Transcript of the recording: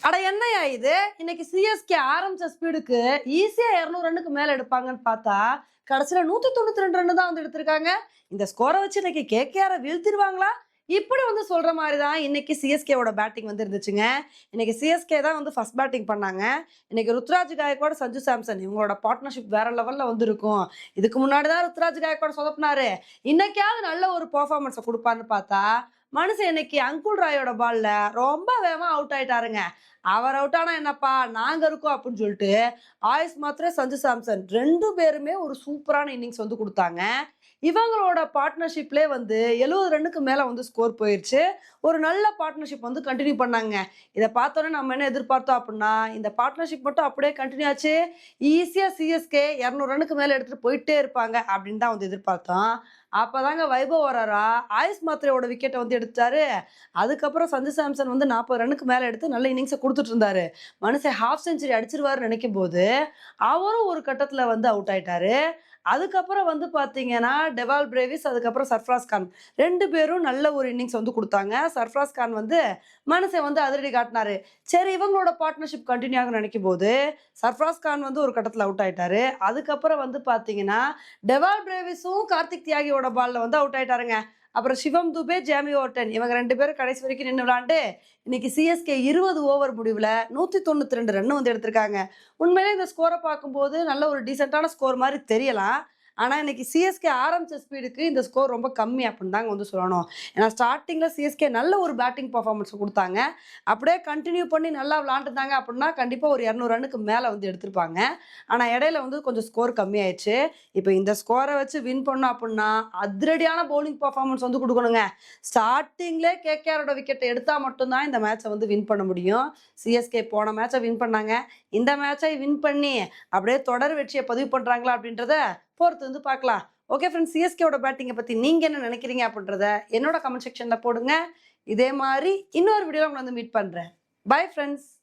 அட என்னய்யா இது? இன்னைக்கு சிஎஸ்கே ஆரம்பிச்ச ஸ்பீடுக்கு ஈஸியா 200 ரன்னுக்கு மேல எடுப்பாங்கன்னு பார்த்தா, கடைசியில 192 ரன் தான் வந்து எடுத்திருக்காங்க. இந்த ஸ்கோர வச்சு இன்னைக்கு கேகேஆர வீழ்த்திருவாங்களா? இப்படி வந்து சொல்ற மாரி தான் இன்னைக்கு சிஎஸ்கேவோட பேட்டிங் வந்து இருந்துச்சுங்க. இன்னைக்கு சிஎஸ்கே தான் வந்து ஃபர்ஸ்ட் பேட்டிங் பண்ணாங்க. இன்னைக்கு ருத்ராஜ் காயக்வாட், சஞ்சு சாம்சன் இவங்களோட பார்ட்னர்ஷிப் வேற லெவல்ல வந்து இருக்கும். இதுக்கு முன்னாடி தான் ருத்ராஜ் காயக்வாட் சொதப்புனாரு. இன்னைக்காவது நல்ல ஒரு பெர்ஃபார்மன்ஸ குடுப்பார்ன்னு பார்த்தா, மனுஷன் இன்னைக்கு அங்குல் ராயோட பால்ல ரொம்ப வேகமா அவுட் ஆயிட்டாருங்க. அவர் அவுட் ஆனா என்னப்பா நாங்க இருக்கோம் அப்படின்னு சொல்லிட்டு ஆயுஷ் மாத்திரே சஞ்சு சாம்சன் 2 பேருமே ஒரு சூப்பரான இன்னிங்ஸ் வந்து கொடுத்தாங்க. இவங்களோட பார்ட்னர்ஷிப்லேயே வந்து 70 ரன்னுக்கு மேல வந்து ஸ்கோர் போயிருச்சு. ஒரு நல்ல பார்ட்னர்ஷிப் வந்து கண்டினியூ பண்ணாங்க. இதை பார்த்தோன்னே நம்ம என்ன எதிர்பார்த்தோம் அப்படின்னா இந்த பார்ட்னர்ஷிப் மட்டும் அப்படியே கண்டினியூ ஆச்சு, ஈஸியா சிஎஸ்கே 200 ரன்னுக்கு மேல எடுத்துட்டு போயிட்டே இருப்பாங்க அப்படின்னு தான் வந்து எதிர்பார்த்தோம். அப்பதாங்க வைபவ் வராரா ஆயுஷ் மாத்திரையோட விக்கெட்டை வந்து எடுத்தாரு. அதுக்கப்புறம் சஞ்சு சாம்சன் வந்து 40 ரன்னுக்கு மேல எடுத்து நல்ல இன்னிங்ஸை கொடுத்துட்டு இருந்தாரு. மனுஷன் ஹாஃப் செஞ்சுரி அடிச்சிருவாருன்னு நினைக்கும் போது அவரும் ஒரு கட்டத்துல வந்து அவுட் ஆயிட்டாரு. அதுக்கப்புறம் வந்து பார்த்தீங்கன்னா, டெவால் பிரேவிஸ் அதுக்கப்புறம் சர்ஃப்ராஸ் கான் 2 பேரும் நல்ல ஒரு இன்னிங்ஸ் வந்து குடுத்தாங்க. சர்ஃப்ராஸ் கான் வந்து மனுஷன் வந்து அதிரடி காட்டினாரு. சரி இவங்களோட பார்ட்னர்ஷிப் கன்டின்யூ ஆகும்னு நினைக்கும்போது, சர்ஃப்ராஸ் கான் வந்து ஒரு கட்டத்தில அவுட் ஆயிட்டாரு. அதுக்கப்புறம் வந்து பார்த்தீங்கன்னா, டெவால் பிரேவிஸும் கார்த்திக் தியாகியோட பால்ல வந்து அவுட் ஆயிட்டாருங்க. அப்புறம் சிவம் துபே, ஜேமி ஓர்டன் இவங்க 2 பேரும் கடைசி வரைக்கும் நின்னு விளையாண்டு, இன்னைக்கு சிஎஸ்கே 20 ஓவர் முடிவுல 192 ரன் வந்து எடுத்திருக்காங்க. உண்மையிலே இந்த ஸ்கோர பார்க்கும்போது நல்ல ஒரு டீசென்ட்டான ஸ்கோர் மாரி தெரியலாம். ஆனா, இன்னைக்கு சிஎஸ்கே ஆரம்பிச்ச ஸ்பீடுக்கு இந்த ஸ்கோர் ரொம்ப கம்மி அப்படின்னு தாங்க வந்து சொல்லணும். ஏன்னா ஸ்டார்ட்டிங்ல சிஎஸ்கே நல்ல ஒரு பேட்டிங் பெர்ஃபார்மன்ஸ் குடுத்தாங்க. அப்படியே கன்டின்யூ பண்ணி நல்லா விளையாண்டுருந்தாங்க அப்படின்னா, கண்டிப்பா ஒரு 200 ரன்னுக்கு மேல வந்து எடுத்திருப்பாங்க. ஆனா இடையில வந்து கொஞ்சம் ஸ்கோர் கம்மியாயிருச்சு. இப்ப இந்த ஸ்கோர வச்சு வின் பண்ணோம் அப்படின்னா, அதிரடியான பவுலிங் பெர்ஃபார்மன்ஸ் வந்து குடுக்கணுங்க. ஸ்டார்ட்டிங்லே கேகேஆரோட விக்கெட்ட எடுத்தா மட்டும் தான் இந்த மேட்ச வந்து வின் பண்ண முடியும். சிஎஸ்கே போன மேட்ச வின் பண்ணாங்க. இந்த மேட்சை வின் பண்ணி அப்படியே தொடர் வெற்றிய பதிவு பண்றாங்களா அப்படின்றத பொறுத்து வந்து பார்க்கலாம். ஓகே ஃப்ரெண்ட்ஸ், சிஎஸ்கேவோட பேட்டிங்க பத்தி நீங்க என்ன நினைக்கிறீங்க அப்படின்றத என்னோட கமெண்ட் செக்ஷன்ல போடுங்க. இதே மாரி இன்னொரு வீடியோல உங்கள வந்து மீட் பண்றேன். Bye friends.